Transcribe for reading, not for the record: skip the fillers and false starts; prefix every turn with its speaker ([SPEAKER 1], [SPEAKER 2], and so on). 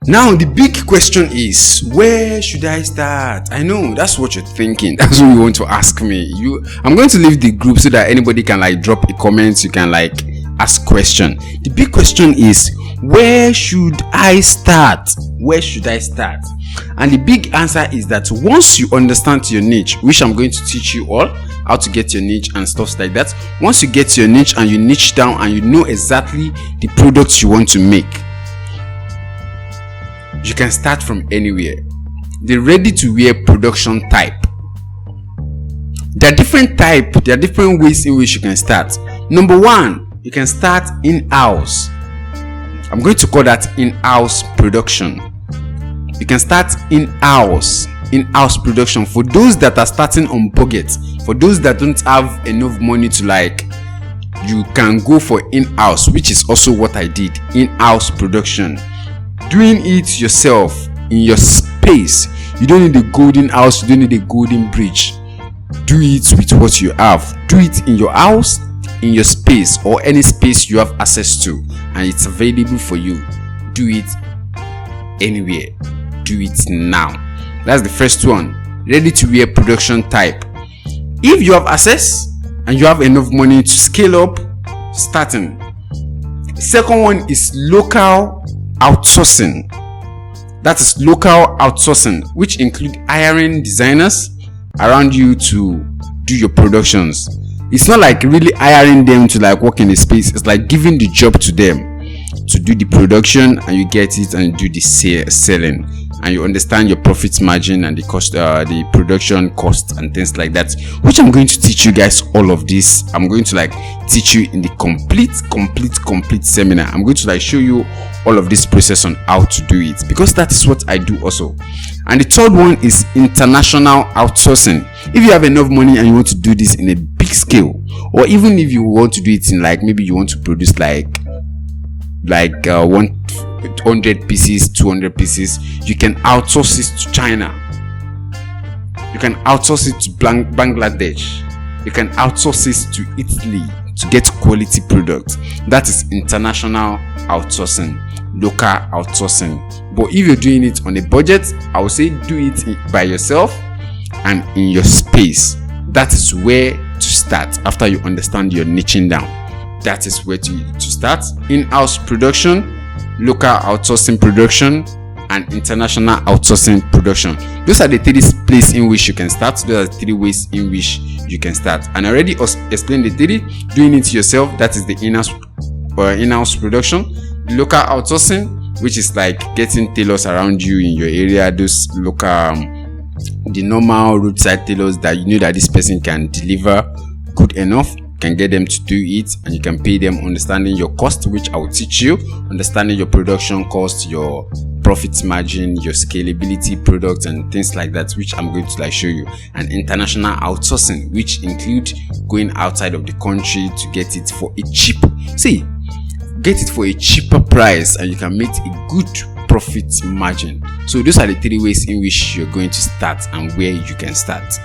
[SPEAKER 1] Now the big question is, where should I start? I know that's what you're thinking. That's what you want to ask me. I'm going to leave the group so that anybody can like drop a comment. You can like ask question. The big question is, where should I start? Where should I start? And the big answer is that once you understand your niche, which I'm going to teach you all how to get your niche and stuff like that. Once you get your niche and you niche down and you know exactly the products you want to make, you can start from anywhere. The ready to wear production type. There are different ways in which you can start. Number one, you can start in-house. I'm going to call that in-house production. You can start in-house production for those that are starting on budget. For those that don't have enough money to like, you can go for in-house, which is also what I did. In-house production. Doing it yourself in your space. You don't need a golden house, you don't need a golden bridge. Do it with what you have. Do it in your house, in your space, or any space you have access to and it's available for you. Do it anywhere. Do it now. That's the first one. Ready to wear production type. If you have access and you have enough money to scale up, starting. Second one is local outsourcing. That is local outsourcing, which include hiring designers around you to do your productions. It's not like really hiring them to like work in the space. It's like giving the job to them to do the production, and you get it and do the selling, and you understand your profit margin and the cost, the production cost and things like that, which I'm going to teach you guys all of this. I'm going to like teach you in the complete seminar. I'm going to like show you all of this process on how to do it, because that is what I do also. And the third one is international outsourcing. If you have enough money and you want to do this in a big scale, or even if you want to do it in like, maybe you want to produce like 100 pieces, 200 pieces, you can outsource it to China. You can outsource it to Bangladesh. You can outsource it to Italy to get quality products. That is international outsourcing, local outsourcing. But if you're doing it on a budget, I would say do it by yourself and in your space. That is where to start after you understand your niching down. That is where to start. In-house production, local outsourcing production, and international outsourcing production. Those are the three places in which you can start. Those are the three ways in which you can start. And I already explained the three. Doing it yourself, that is the in-house production. The local outsourcing, which is like getting tailors around you in your area. Those local, the normal roadside tailors that you know that this person can deliver good enough. Can get them to do it, and you can pay them, understanding your cost, which I will teach you, understanding your production cost, your profit margin, your scalability products and things like that, which I'm going to like show you. And international outsourcing, which include going outside of the country to get it for a cheaper price, and you can make a good profit margin. So those are the three ways in which you're going to start and where you can start.